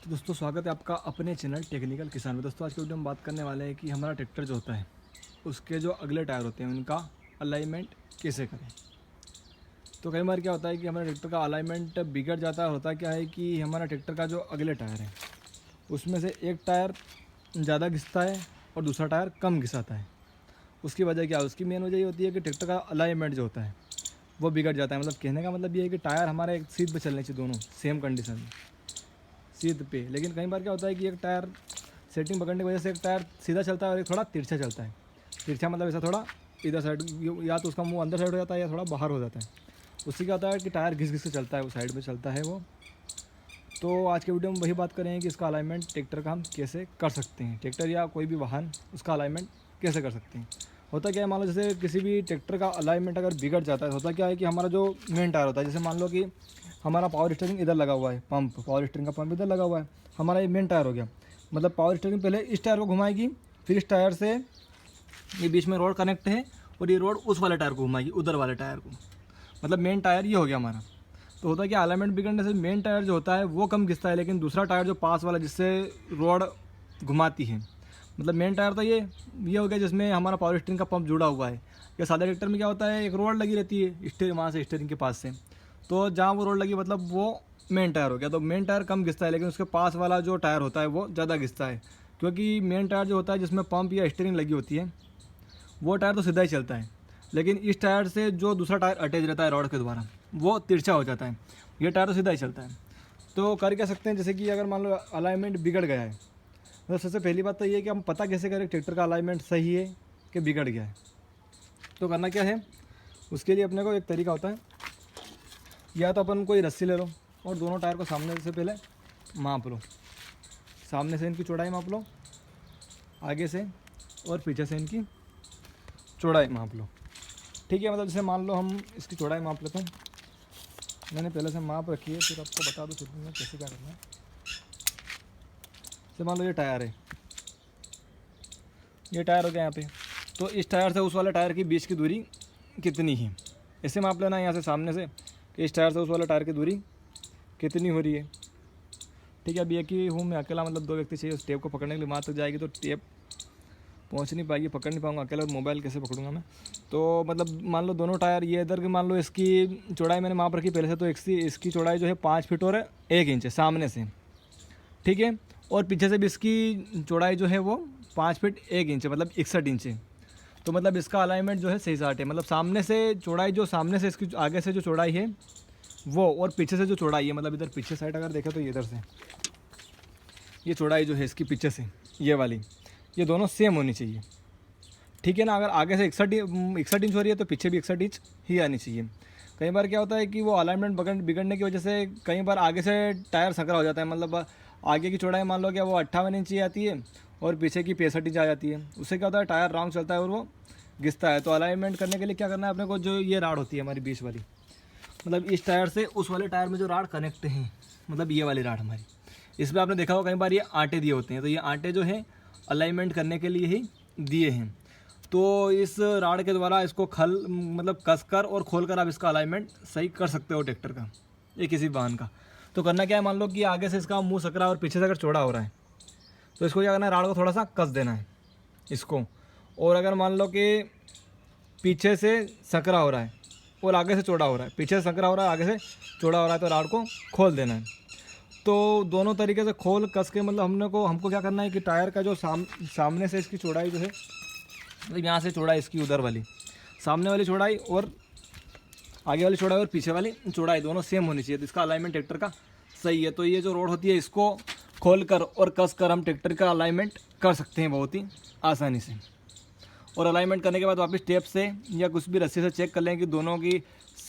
तो दोस्तों स्वागत है आपका अपने चैनल टेक्निकल किसान में। दोस्तों आज के वीडियो में बात करने वाले हैं कि हमारा ट्रैक्टर जो होता है उसके जो अगले टायर होते हैं उनका अलाइनमेंट कैसे करें। तो कई बार क्या होता है कि हमारे ट्रैक्टर का अलाइनमेंट बिगड़ जाता है। होता क्या है कि हमारा ट्रैक्टर का जो अगले टायर है उसमें से एक टायर ज़्यादा घिसता है और दूसरा टायर कम घिसाता है। उसकी वजह क्या है? उसकी मेन वजह ये होती है कि ट्रैक्टर का अलाइनमेंट जो होता है वो बिगड़ जाता है। मतलब कहने का मतलब ये है कि टायर हमारे एक सीध पे चलने चाहिए, दोनों सेम कंडीशन में सीध पे। लेकिन कई बार क्या होता है कि एक टायर सेटिंग पकड़ने की वजह से एक टायर सीधा चलता है और एक थोड़ा तिरछा चलता है। तिरछा मतलब ऐसा थोड़ा इधर साइड, या तो उसका मुंह अंदर साइड हो जाता है या थोड़ा बाहर हो जाता है। उससे क्या होता है कि टायर घिस घिस के चलता है, वो साइड में चलता है वो। तो आज के वीडियो में वही बात करेंगे कि इसका अलाइनमेंट ट्रैक्टर का हम कैसे कर सकते हैं, ट्रैक्टर या कोई भी वाहन उसका अलाइनमेंट कैसे कर सकते हैं। होता क्या है, मान लो जैसे किसी भी ट्रैक्टर का अलाइनमेंट अगर बिगड़ जाता है, होता क्या है कि हमारा जो मेन टायर होता है, जैसे मान लो कि हमारा पावर स्टीयरिंग इधर लगा हुआ है, पावर स्टीयरिंग का पंप इधर लगा हुआ है, हमारा ये मेन टायर हो गया। मतलब पावर स्टीयरिंग पहले इस टायर को घुमाएगी, फिर इस टायर से ये बीच में रोड कनेक्ट है और ये रोड उस वाले टायर को घुमाएगी, उधर वाले टायर को। मतलब मेन टायर ये हो गया हमारा। तो होता है कि अलाइनमेंट बिगड़ने से मेन टायर जो होता है वो कम घिसता है, लेकिन दूसरा टायर जो पास वाला जिससे रोड घुमाती है, मतलब मेन टायर तो ये हो गया जिसमें हमारा पावर स्टीयरिंग का पंप जुड़ा हुआ है। या सादा ट्रैक्टर में क्या होता है, एक रोड लगी रहती है स्टीयरिंग, वहाँ से स्टीयरिंग के पास से, तो जहाँ वो रोड लगी मतलब वो मेन टायर हो गया। तो मेन टायर कम घिसता है, लेकिन उसके पास वाला जो टायर होता है वो ज़्यादा घिसता है। क्योंकि मेन टायर जो होता है जिसमें पंप या स्टीयरिंग लगी होती है वो टायर तो सीधा ही चलता है, लेकिन इस टायर से जो दूसरा टायर अटैच रहता है रॉड के द्वारा वो तिरछा हो जाता है। ये टायर तो सीधा ही चलता है। तो कर क्या सकते हैं, जैसे कि अगर मान लो अलाइनमेंट बिगड़ गया है, तो सबसे पहली बात तो ये है कि हम पता कैसे करें ट्रैक्टर का अलाइनमेंट सही है कि बिगड़ गया है। तो करना क्या है, उसके लिए अपने को एक तरीका होता है, या तो अपन कोई रस्सी ले लो और दोनों टायर को सामने से पहले माप लो। सामने से इनकी चौड़ाई माप लो, आगे से और पीछे से इनकी चौड़ाई माप लो। ठीक है, मतलब जैसे मान लो हम इसकी चौड़ाई माप लेते हैं। मैंने पहले से माप रखी है, फिर आपको बता दो शुरू में कैसे क्या करना है। जैसे मान लो ये टायर है, ये टायर हो गया यहाँ पे, तो इस टायर से उस वाले टायर की बीच की दूरी कितनी है, ऐसे माप लेना है यहाँ से सामने से कि इस टायर से उस वाले टायर की दूरी कितनी हो रही है। ठीक है, अब ये कि हूँ मैं अकेला, मतलब 2 व्यक्ति चाहिए उस टेप को पकड़ने के लिए। वहाँ तक जाएगी तो टेप पहुँच नहीं पाएगी, पकड़ नहीं पाऊँगा अकेला, मोबाइल कैसे पकड़ूंगा मैं। तो मतलब मान लो दोनों टायर ये इधर के, मान लो इसकी चौड़ाई मैंने माप रखी पहले से, तो इसकी चौड़ाई जो है 5 फीट और 1 इंच है सामने से। ठीक है, और पीछे से भी इसकी चौड़ाई जो है वो 5 फीट 1 इंच है, मतलब 61 इंच है। तो मतलब इसका अलाइनमेंट जो है सही साट है। मतलब सामने से चौड़ाई, जो सामने से इसकी आगे से जो चौड़ाई है वो, और पीछे से जो चौड़ाई है, मतलब इधर पीछे साइड अगर देखें तो इधर से ये चौड़ाई जो है इसकी पीछे से ये वाली, ये दोनों सेम होनी चाहिए। ठीक है ना। अगर आगे से 61 इंच हो रही है तो पीछे भी 61 इंच ही आनी चाहिए। कई बार क्या होता है कि वो अलाइनमेंट बिगड़ने की वजह से कई बार आगे से टायर सकरा हो जाता है। मतलब आगे की चौड़ाई मान लो कि वो 58 इंच ही आती है और पीछे की 65 इंच आ जाती है। उससे क्या होता है, टायर रॉन्ग चलता है और वो घिसता है। तो अलाइनमेंट करने के लिए क्या करना है अपने को, जो ये राड होती है हमारी बीच वाली, मतलब इस टायर से उस वाले टायर में जो राड कनेक्ट है, मतलब ये वाली राड हमारी, इसमें आपने देखा होगा कई बार ये आटे दिए होते हैं। तो ये आटे जो है अलाइनमेंट करने के लिए ही दिए हैं। तो इस राड के द्वारा इसको मतलब कसकर और खोलकर आप इसका अलाइनमेंट सही कर सकते हो ट्रैक्टर का या किसी वाहन का। तो करना क्या है, मान लो कि आगे से इसका मुंह सकरा और पीछे से अगर चौड़ा हो रहा है तो इसको क्या करना है, राड को थोड़ा सा कस देना है इसको। और अगर मान लो कि पीछे से सकरा हो रहा है और आगे से चौड़ा हो रहा है, पीछे से सकरा हो रहा है आगे से चौड़ा हो रहा है, तो राड को खोल देना है। तो दोनों तरीके से खोल कस के, मतलब हमको क्या करना है कि टायर का जो सामने से इसकी चौड़ाई जो है, मतलब यहाँ से चौड़ाई इसकी उधर वाली सामने वाली चौड़ाई और आगे वाली चौड़ाई और पीछे वाली चौड़ाई दोनों सेम होनी चाहिए। तो इसका अलाइनमेंट ट्रैक्टर का सही है। तो ये जो रोड होती है इसको खोलकर और कसकर हम ट्रैक्टर का अलाइनमेंट कर सकते हैं बहुत ही आसानी से। और अलाइनमेंट करने के बाद वापस टेप से या कुछ भी रस्सी से चेक कर लें कि दोनों की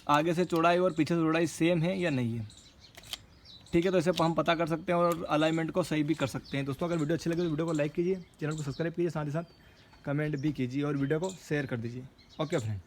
आगे से चौड़ाई और पीछे से चौड़ाई सेम है या नहीं है। ठीक है, तो इसे हम पता कर सकते हैं और अलाइनमेंट को सही भी कर सकते हैं। दोस्तों अगर वीडियो अच्छी लगे तो वीडियो को लाइक कीजिए, चैनल को सब्सक्राइब कीजिए, साथ ही साथ कमेंट भी कीजिए और वीडियो को शेयर कर दीजिए। Okay friend.